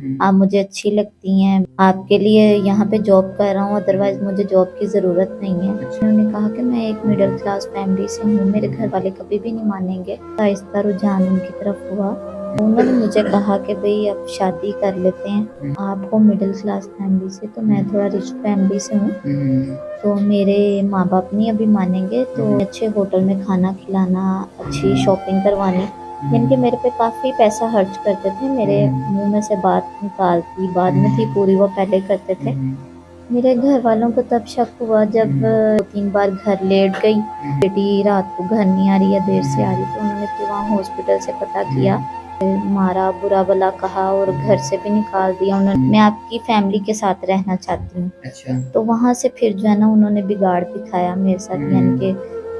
हुँ। आप मुझे अच्छी लगती हैं, आपके लिए यहाँ पे जॉब कर रहा हूँ, अदरवाइज़ मुझे जॉब की ज़रूरत नहीं है। अच्छा। उन्होंने कहा कि मैं एक मिडल क्लास फैमिली से हूँ, मेरे घर वाले कभी भी नहीं मानेंगे। आहिस्ता रुझान उनकी तरफ हुआ। उन्होंने मुझे कहा कि भई अब शादी कर लेते हैं, हुँ। आप हो मिडल क्लास फैमिली से, तो मैं थोड़ा रिच फैमिली से हूँ। हुँ, हुँ। तो मेरे माँ-बाप नहीं अभी मानेंगे, हुँ, तो हुँ। अच्छे होटल में खाना खिलाना, अच्छी शॉपिंग करवानी, हुँ, यानी कि हुँ। मेरे पे काफ़ी पैसा खर्च करते थे। मेरे हुँ। मुँह में से बात निकालती बाद में थी हुँ। पूरी, वो पहले करते हुँ, थे। हुँ। मेरे घर वालों को तब शक हुआ जब हुँ। 2-3 बार घर लेट गई, हुँ, हुँ। बेटी रात को घर नहीं आ रही या देर से आ रही, हुँ। तो उन्होंने फिर वहाँ हॉस्पिटल से पता किया, हुँ। मारा, बुरा-भला कहा और घर से भी निकाल दिया उन्होंने। मैं आपकी फैमिली के साथ रहना चाहती हूँ। अच्छा। तो वहाँ से फिर जो है ना उन्होंने बिगाड़ दिखाया मेरे साथ, यानी हुँ। कि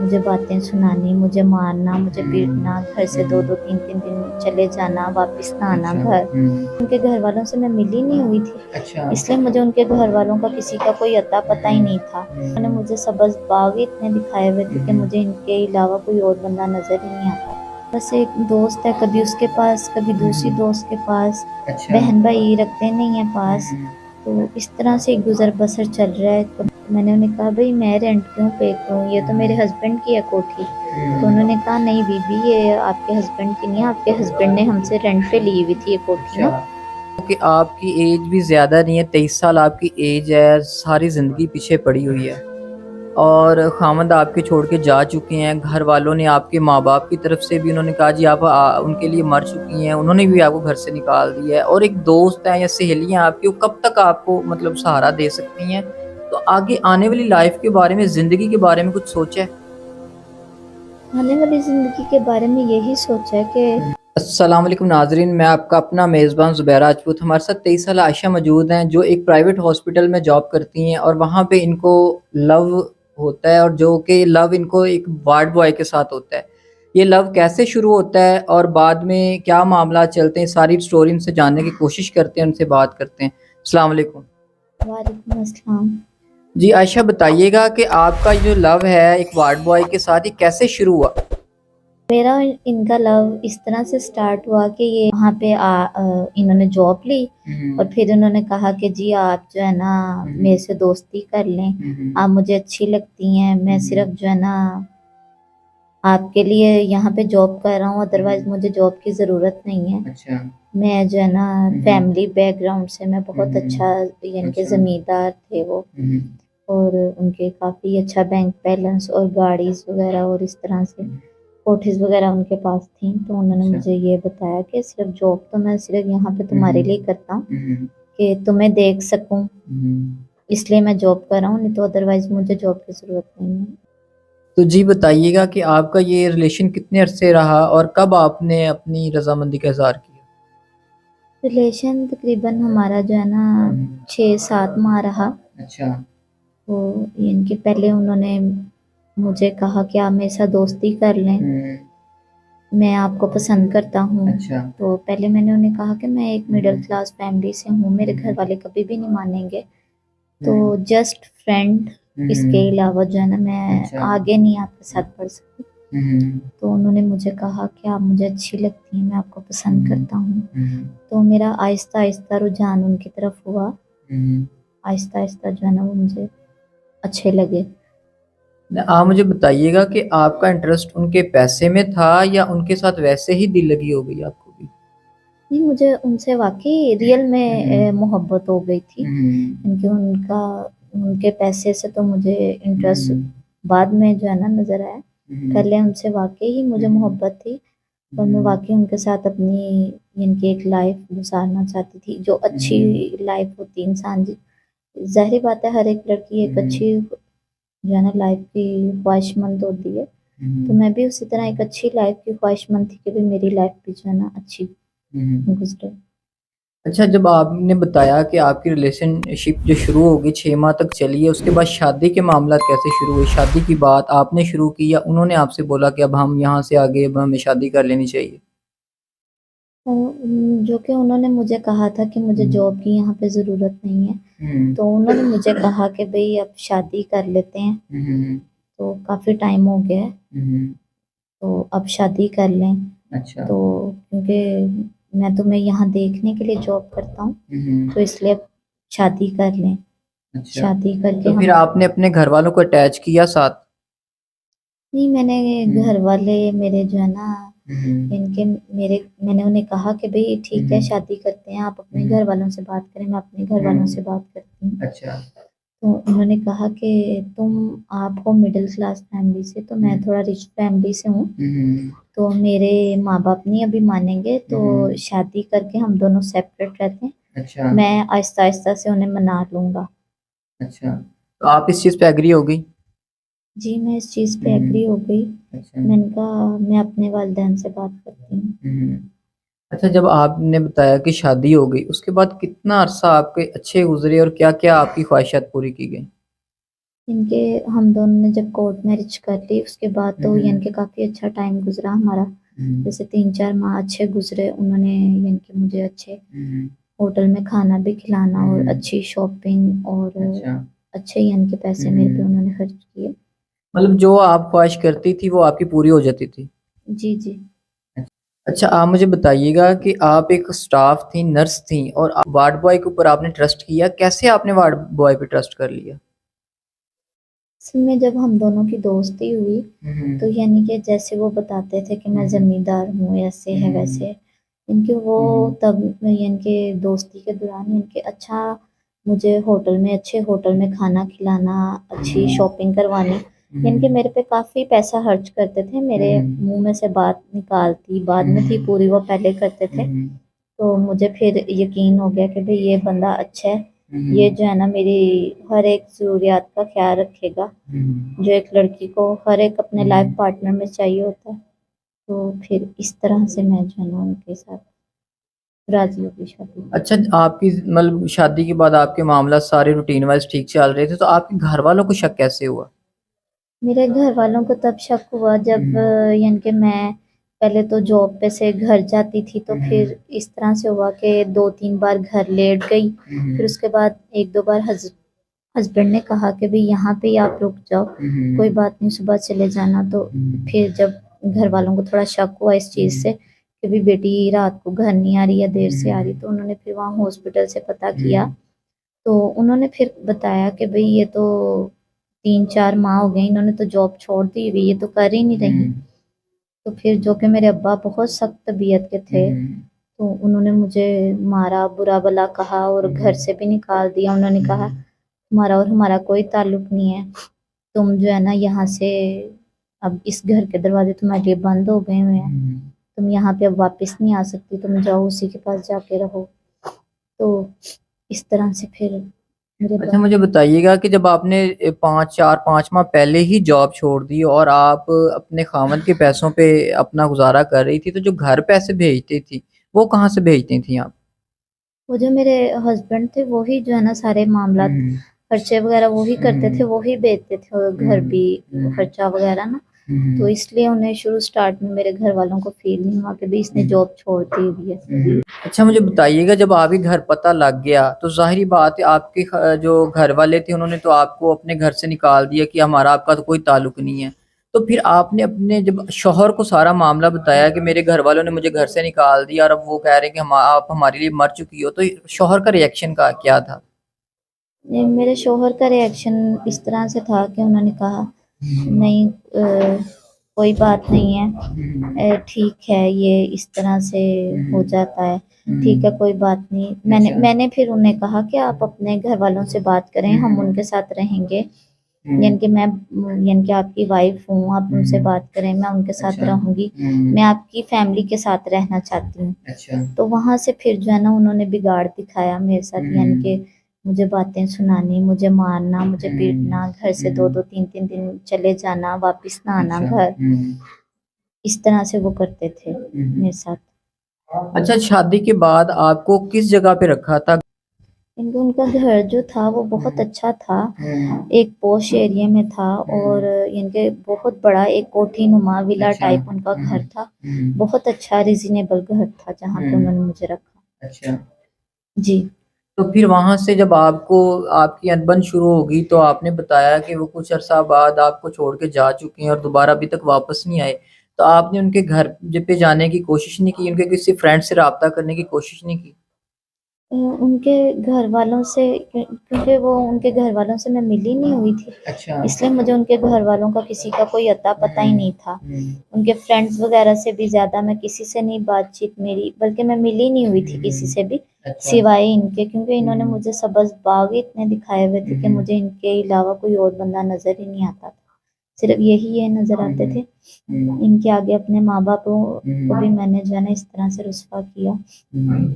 मुझे बातें सुनानी, मुझे मारना, मुझे हुँ। पीटना, घर से 2-2 3-3 दिन चले जाना, वापस ना आना अच्छा। घर। हुँ। उनके घर वालों से मैं मिली नहीं हुई थी, अच्छा। इसलिए मुझे उनके घर वालों का किसी का कोई अता पता ही नहीं था। उन्होंने हुँ। मुझे सबज़-बाग इतने दिखाए हुए थे कि हुँ। मुझे इनके अलावा कोई और बंदा नज़र ही नहीं आता। बस एक दोस्त है, कभी उसके पास, कभी दूसरी हुँ। दोस्त के पास, अच्छा। बहन-भाई रखते नहीं हैं पास। हुँ। तो इस तरह से गुज़र-बसर चल रहा है। तो मैंने उन्हें कहा, भई मैं रेंट क्यों पे करूँ, ये तो मेरे हस्बैंड की है कोठी। तो हुँ। उन्होंने कहा, नहीं बीबी ये आपके हस्बैंड की नहीं है, आपके हस्बैंड ने हमसे रेंट पे ली हुई थी ये कोठी अच्छा। ना। कि आपकी एज भी ज़्यादा नहीं है, 23 साल आपकी एज है, सारी ज़िंदगी पीछे पड़ी हुई है और ख़ावंद आपके छोड़ के जा चुके हैं। घर वालों ने आपके माँ-बाप की तरफ से भी उन्होंने कहा जी आप उनके लिए मर चुकी हैं, उन्होंने भी आपको घर से निकाल दिया है और एक दोस्त है या सहेलियाँ आपकी वो कब तक आपको मतलब सहारा दे सकती हैं। तो आगे आने वाली लाइफ़ के बारे में, ज़िंदगी के बारे में कुछ सोचा है? आने वाली ज़िंदगी के बारे में यही सोचा है कि अस्सलाम वालेकुम नाज़रीन, मैं आपका अपना मेज़बान ज़ुबैर राजपूत। हमारे साथ 23 साल आयशा मौजूद हैं, जो एक प्राइवेट हॉस्पिटल में जॉब करती हैं और वहाँ पे इनको लव होता है और जो कि लव इनको एक वार्ड बॉय के साथ होता है। ये लव कैसे शुरू होता है और बाद में क्या मामला चलते हैं, सारी स्टोरी इनसे जानने की कोशिश करते हैं, उनसे बात करते हैं। अस्सलाम वालेकुम। वालेकुम अस्सलाम। जी, आयशा बताइएगा कि आपका जो लव है एक वार्ड बॉय के साथ, ये कैसे शुरू हुआ? मेरा इनका लव इस तरह से स्टार्ट हुआ कि ये वहाँ पे इन्होंने जॉब ली हुँ। और फिर उन्होंने कहा कि जी आप जो है ना हुँ, मेरे हुँ। से दोस्ती कर लें, हुँ, हुँ। आप मुझे अच्छी लगती हैं, मैं हुँ, सिर्फ़ हुँ। जो है ना आपके लिए यहाँ पे जॉब कर रहा हूँ, हुँ, अदरवाइज़ हुँ। मुझे जॉब की ज़रूरत नहीं है। अच्छा। मैं जो है ना हुँ, हुँ। फैमिली बैकग्राउंड से मैं हुँ, बहुत अच्छा, हुँ। यानी कि अच्छा। ज़मींदार थे वो, हुँ, हुँ। और उनके काफ़ी अच्छा बैंक बैलेंस और गाड़ीज़ वग़ैरह और इस तरह से हुँ। कोठीज़ वग़ैरह उनके पास थी। तो उन्होंने अच्छा। मुझे ये बताया कि सिर्फ़ जॉब तो मैं सिर्फ़ यहाँ पे हुँ, तुम्हारे हुँ। लिए करता हूँ हुँ, हुँ। कि तुम्हें देख सकूँ, हुँ। इसलिए मैं जॉब कर रहा हूँ, नहीं तो अदरवाइज़ मुझे जॉब की ज़रूरत नहीं है। तो जी बताइएगा कि आपका ये रिलेशन कितने अरसे रहा और कब आपने अपनी रज़ामंदी का इज़हार किया? रिलेशन तकरीबन हमारा जो है ना हुँ। 6-7 माह रहा। अच्छा। तो यानी कि पहले उन्होंने मुझे कहा कि आप मेरे साथ दोस्ती कर लें, हुँ। मैं आपको पसंद करता हूँ। अच्छा। तो पहले मैंने उन्हें कहा कि मैं एक हुँ, मिडल हुँ। क्लास फैमिली से हूँ, मेरे हुँ, घर हुँ। वाले कभी भी नहीं मानेंगे। तो हुँ। जस्ट फ्रेंड, हुँ, इसके हुँ। अलावा जो है ना मैं अच्छा। आगे नहीं आपके साथ बढ़ सकती। हुँ, हुँ। तो उन्होंने मुझे कहा कि आप मुझे अच्छी लगती हैं, मैं आपको हुँ, पसंद हुँ। करता हूँ। हुँ, हुँ। तो मेरा आहिस्ता-आहिस्ता रुझान उनकी तरफ हुआ, हुँ, हुँ। आहिस्ता-आहिस्ता जो है ना वो मुझे अच्छे लगे। न आप मुझे बताइएगा कि आपका इंटरेस्ट उनके पैसे में था या उनके साथ वैसे ही दिल लगी हो गई आपको भी? नहीं, मुझे उनसे वाक़ई रियल हुँ, में हुँ। मोहब्बत हो गई थी। हुँ, हुँ। क्योंकि उनके पैसे से तो मुझे हुँ, इंटरेस्ट हुँ। बाद में जो है ना नज़र आया। हुँ, हुँ। पहले उनसे वाक़ई ही मुझे हुँ, हुँ। मोहब्बत थी और मैं हुँ। वाक़ई उनके साथ अपनी यानी कि एक लाइफ़ गुज़ारना चाहती थी, जो हुँ, अच्छी हुँ। लाइफ़ होती है इंसान जी। ज़ाहिर-सी बात है हर एक लड़की हुँ, एक हुँ। अच्छी जो है ना लाइफ़ की ख्वाहिशमंद होती है। हुँ, तो हुँ। मैं भी उसी तरह एक अच्छी लाइफ़ की ख्वाहिशमंद थी कि भई मेरी लाइफ़ भी जो है ना अच्छी हुँ, हुँ। गुज़रे। अच्छा जब आपने बताया कि आपकी रिलेशनशिप जो शुरू हो गई 6 माह तक चली है, उसके बाद शादी के मामलात कैसे शुरू हुए? शादी की बात आपने शुरू की या उन्होंने आपसे बोला कि अब हम यहाँ से आगे अब हमें शादी कर लेनी चाहिए? जो कि उन्होंने मुझे कहा था कि मुझे हुँ। जॉब की यहाँ पे ज़रूरत नहीं है। हुँ। तो उन्होंने मुझे कहा कि भई अब शादी कर लेते हैं, हुँ, हुँ, हुँ। तो काफ़ी टाइम हो गया है, हुँ, हुँ। तो अब शादी कर लें। अच्छा। तो क्योंकि मैं तुम्हें यहाँ देखने के लिए जॉब करता हूँ, तो इसलिए अब शादी कर लें। अच्छा, शादी करके तो फिर हम आपने अपने घर वालों को अटैच किया साथ? नहीं, मैंने घर वाले मेरे जो है ना इनके मेरे मैंने उन्हें कहा कि भाई ठीक है शादी करते हैं, आप अपने घर वालों से बात करें, मैं अपने घर वालों से बात करती हूँ। अच्छा। तो उन्होंने कहा कि आप हो मिडिल क्लास फैमिली से, तो मैं थोड़ा रिच फैमिली से हूँ, तो मेरे माँ बाप नहीं अभी मानेंगे, तो शादी करके हम दोनों सेपरेट रहते हैं। अच्छा। मैं आहिस्ता आहिस्ता से उन्हें मना लूंगा। अच्छा, तो आप इस चीज़ पे एग्री हो गई? जी, मैं इस चीज़ पे एग्री हो गई। अच्छा। मैंने कहा मैं अपने वालिदैन से बात करती हूँ। अच्छा, जब आपने बताया कि शादी हो गई, उसके बाद कितना अरसा आपके अच्छे गुजरे और क्या क्या आपकी ख्वाहिशात पूरी की गई? इनके हम दोनों ने जब कोर्ट मैरिज कर ली उसके बाद तो इनके काफ़ी अच्छा टाइम गुजरा हमारा। जैसे 3-4 माह अच्छे गुजरे, उन्होंने इनके मुझे अच्छे होटल में खाना भी खिलाना और अच्छी शॉपिंग और अच्छा। अच्छे ही इनके पैसे मेरे पे उन्होंने खर्च किए। मतलब जो आप ख्वाहिश करती थी वो आपकी पूरी हो जाती थी? जी जी। अच्छा, आप मुझे बताइएगा कि आप एक स्टाफ थी, नर्स थी और वार्ड बॉय के ऊपर आपने ट्रस्ट किया, कैसे आपने वार्ड बॉय पे ट्रस्ट कर लिया? असल में जब हम दोनों की दोस्ती हुई तो यानी कि जैसे वो बताते थे कि मैं ज़मींदार हूँ, ऐसे है वैसे, इनके वो तब इनके दोस्ती के दौरान इनके अच्छा मुझे होटल में अच्छे होटल में खाना खिलाना, अच्छी शॉपिंग करवानी, इनके मेरे पे काफ़ी पैसा खर्च करते थे, मेरे मुंह में से बात निकालती बाद में थी पूरी, वो पहले करते थे। तो मुझे फिर यकीन हो गया कि भाई ये बंदा अच्छा है, ये जो है ना मेरी हर एक ज़रूरियात का ख्याल रखेगा, जो एक लड़की को हर एक अपने लाइफ पार्टनर में चाहिए होता है। तो फिर इस तरह से मैं जो है ना उनके साथ राज़ी हो गई शादी पे। अच्छा, आपकी मतलब शादी के बाद आपके मामला सारे रूटीन वाइज ठीक चल रहे थे, तो आपके घर वालों को शक कैसे हुआ? मेरे घर वालों को तब शक हुआ जब यानी कि मैं पहले तो जॉब पे से घर जाती थी, तो फिर इस तरह से हुआ कि 2-3 बार घर लेट गई, फिर उसके बाद 1-2 बार हस्बैंड ने कहा कि भाई यहाँ पे ही आप रुक जाओ, कोई बात नहीं सुबह चले जाना। तो फिर जब घर वालों को थोड़ा शक हुआ इस चीज़ से कि भाई बेटी रात को घर नहीं आ रही या देर से आ रही, तो उन्होंने फिर वहाँ हॉस्पिटल से पता किया, तो उन्होंने फिर बताया कि भाई ये तो 3-4 माह हो गए, इन्होंने तो जॉब छोड़ दी हुई, ये तो कर ही नहीं रही। तो फिर जो कि मेरे अब्बा बहुत सख्त तबीयत के थे, तो उन्होंने मुझे मारा, बुरा भला कहा और घर से भी निकाल दिया। उन्होंने कहा तुम्हारा और हमारा कोई ताल्लुक नहीं है, तुम जो है ना यहाँ से अब इस घर के दरवाजे तुम्हारे लिए बंद हो गए हुए हैं, तुम यहाँ पे अब वापस नहीं आ सकती, तुम जाओ उसी के पास जाके रहो। तो इस तरह से फिर मेरे अच्छा, मुझे बताइएगा कि जब आपने 5 माह पहले ही जॉब छोड़ दी और आप अपने खामद के पैसों पे अपना गुजारा कर रही थी, तो जो घर पैसे भेजती थी वो कहाँ से भेजती थी आप? वो जो मेरे हस्बैंड थे वही जो है ना सारे मामला खर्चे वगैरह वही करते थे, वही भेजते थे घर भी खर्चा वगैरह ना। तो इसलिए उन्हें शुरू स्टार्ट में मेरे घर वालों को फील नहीं हुआ कि भाई इसने जॉब छोड़ दी हुई है। अच्छा, मुझे बताइएगा जब आपके घर पता लग गया तो जाहिर बात है आपके जो घर वाले थे उन्होंने तो आपको अपने घर से निकाल दिया कि हमारा आपका तो कोई ताल्लुक नहीं है। तो फिर आपने अपने जब शौहर को सारा मामला बताया कि मेरे घर वालों ने मुझे घर से निकाल दिया और अब वो कह रहे हैं कि आप हमारे लिए मर चुकी हो, तो शौहर का रिएक्शन का क्या था? मेरे शौहर का रिएक्शन इस तरह से था कि उन्होंने कहा नहीं, कोई बात नहीं है, ठीक है ये इस तरह से हो जाता है, ठीक है कोई बात नहीं। मैंने फिर उन्हें कहा कि आप अपने घर वालों से बात करें, हम उनके साथ रहेंगे, यानी कि मैं यानी कि आपकी वाइफ हूँ, आप उनसे बात करें, मैं उनके साथ रहूंगी, मैं आपकी फैमिली के साथ रहना चाहती हूँ। तो वहां से फिर जो है ना उन्होंने बिगाड़ दिखाया मेरे साथ, यानी कि मुझे बातें सुनानी, मुझे मारना, मुझे पीटना, घर से 2-2 3-3 दिन चले जाना, वापस ना आना घर, इस तरह से वो करते थे मेरे साथ। अच्छा, शादी के बाद आपको किस जगह पे रखा था? इनका उनका घर जो था वो बहुत अच्छा था, एक पॉश एरिया में था, और इनके बहुत बड़ा एक कोठी नुमा विला टाइप उनका घर था, बहुत अच्छा रिजनेबल घर था जहाँ पे उन्होंने मुझे रखा। अच्छा, जी। तो फिर वहां से जब आपको आपकी अनबन शुरू होगी तो आपने बताया कि वो कुछ अरसा बाद आपको छोड़ के जा चुके हैं और दोबारा अभी तक वापस नहीं आए। तो आपने उनके घर पे जाने की कोशिश नहीं की, उनके किसी फ्रेंड से रब्ता करने की कोशिश नहीं की? उनके घर वालों से क्योंकि वो उनके घर वालों से मैं मिली नहीं हुई थी, अच्छा। इसलिए मुझे उनके घर वालों का किसी का कोई अता पता ही नहीं था। उनके फ्रेंड्स वगैरह से भी ज़्यादा मैं किसी से नहीं बातचीत मेरी, बल्कि मैं मिली नहीं हुई थी किसी से भी अच्छा। सिवाय इनके, क्योंकि इन्होंने मुझे सब्ज़ बाग ही इतने दिखाए हुए थे कि मुझे इनके अलावा कोई और बंदा नज़र ही नहीं आता था। सिर्फ यही ये नज़र आते थे। इनके आगे अपने माँ बाप को भी मैंने जो है ना इस तरह से रुस्वा किया।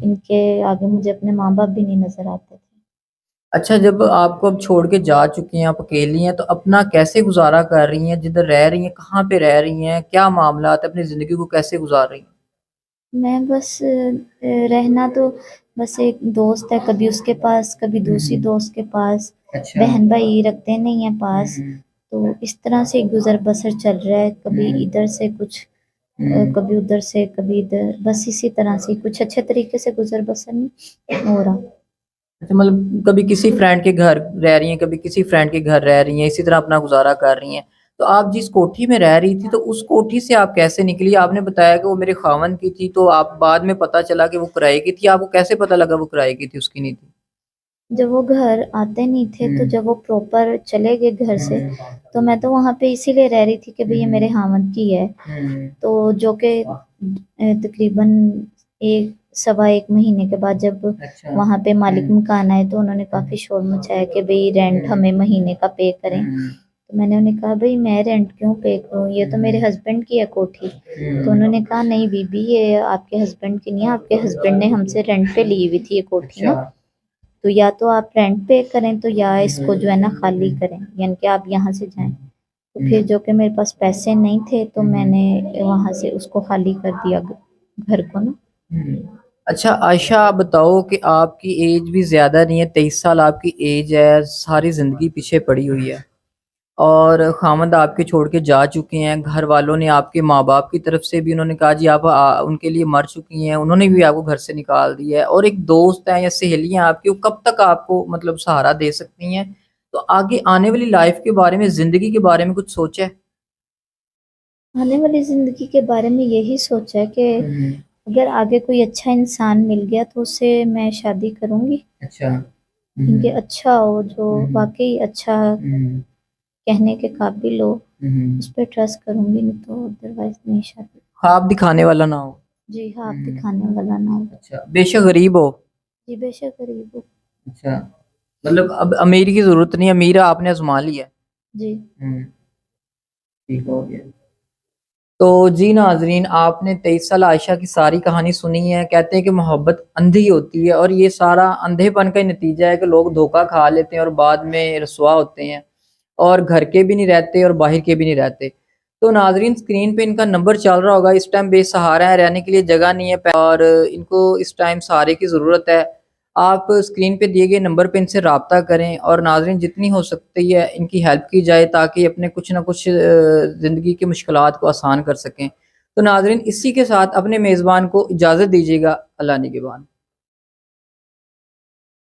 इनके आगे मुझे अपने माँ बाप भी नहीं नज़र आते थे। अच्छा, जब आपको अब छोड़ के जा चुकी हैं, आप अकेली हैं, तो अपना कैसे गुज़ारा कर रही हैं? जिधर रह रही हैं, कहाँ पे रह रही हैं? क्या मामलात है? अपनी ज़िंदगी को कैसे गुज़ार रही हैं? मैं बस रहना तो बस एक दोस्त है, कभी उसके पास, कभी दूसरी दोस्त के पास। अच्छा। बहन भाई रखते नहीं है पास, तो इस तरह से गुज़र बसर चल रहा है। कभी इधर से कुछ कभी उधर से, कभी इधर, बस इसी तरह से कुछ अच्छे तरीके से गुज़र बसर नहीं हो रहा। अच्छा, मतलब कभी किसी फ्रेंड के घर रह रही हैं, कभी किसी फ्रेंड के घर रह रही हैं, इसी तरह अपना गुज़ारा कर रही हैं। तो आप जिस कोठी में रह रही थी, तो उस कोठी से आप कैसे निकली? आपने बताया कि वो मेरे ख़ावंद की थी, तो आप बाद में पता चला कि वो किराए की थी। आपको कैसे पता लगा वो किराए की थी, उसकी नहीं थी? जब वो घर आते नहीं थे, तो जब वो प्रॉपर चले गए घर से, तो मैं तो वहाँ पे इसीलिए रह रही थी कि भई ये मेरे खामद की है। तो जो कि तकरीबन 1 सवा 1 महीने के बाद जब अच्छा। वहाँ पे मालिक मकान आए, तो उन्होंने काफ़ी शोर मचाया कि भई रेंट हमें महीने का पे करें। तो मैंने उन्हें कहा भई मैं रेंट क्यों पे करूँ, ये तो मेरे हस्बैंड की है कोठी। तो उन्होंने कहा नहीं बीबी, ये आपके हस्बैंड की नहीं है, आपके हस्बैंड ने हमसे रेंट पे ली हुई थी ये कोठी ना। तो या तो आप रेंट पे करें, तो या इसको जो है ना खाली करें, यानी कि आप यहाँ से जाएं। तो फिर जो कि मेरे पास पैसे नहीं थे, तो मैंने वहाँ से उसको खाली कर दिया घर को ना। अच्छा आयशा, आप बताओ कि आपकी एज भी ज़्यादा नहीं है, 23 साल आपकी एज है, सारी ज़िंदगी पीछे पड़ी हुई है और खामद आपके छोड़ के जा चुके हैं। घर वालों ने, आपके माँ बाप की तरफ से भी उन्होंने कहा जी आप उनके लिए मर चुकी हैं, उन्होंने भी आपको घर से निकाल दिया है, और एक दोस्त है या सहेलियाँ आपकी, वो कब तक आपको मतलब सहारा दे सकती हैं? तो आगे आने वाली लाइफ के बारे में, ज़िंदगी के बारे में कुछ सोचा है? आने वाली ज़िंदगी के बारे में यही सोचा है कि अगर आगे कोई अच्छा इंसान मिल गया, तो उससे मैं शादी करूँगी। अच्छा। क्योंकि अच्छा हो, जो वाक़ई अच्छा कहने के काबिल हो, उस पे ट्रस्ट करूँगी, नहीं तो अदरवाइज़ नहीं शादी। ख्वाब दिखाने वाला ना हो। जी हाँ, आप दिखाने वाला ना हो। अच्छा, बेशक गरीब हो। जी, बेशक गरीब हो। अच्छा, मतलब अब अमीर की ज़रूरत नहीं है, अमीर आपने आज़मा लिया है। जी। ठीक हो गया। तो जी नाज़रीन, आपने 23 साल आयशा की सारी कहानी सुनी है। कहते हैं कि मोहब्बत अंधी होती है, और ये सारा अंधेपन का ही नतीजा है कि लोग धोखा खा लेते हैं और बाद में रुसवा होते हैं, और घर के भी नहीं रहते और बाहर के भी नहीं रहते। तो नाज़रीन, स्क्रीन पे इनका नंबर चल रहा होगा, इस टाइम बेसहारा है, रहने के लिए जगह नहीं है और इनको इस टाइम सहारे की ज़रूरत है। आप स्क्रीन पे दिए गए नंबर पे इनसे रब्ता करें, और नाज़रीन जितनी हो सकती है इनकी हेल्प की जाए, ताकि अपने कुछ ना कुछ ज़िंदगी की मुश्किलात को आसान कर सकें। तो नाज़रीन, इसी के साथ अपने मेज़बान को इजाज़त दीजिएगा। अल्लाह निगहबान।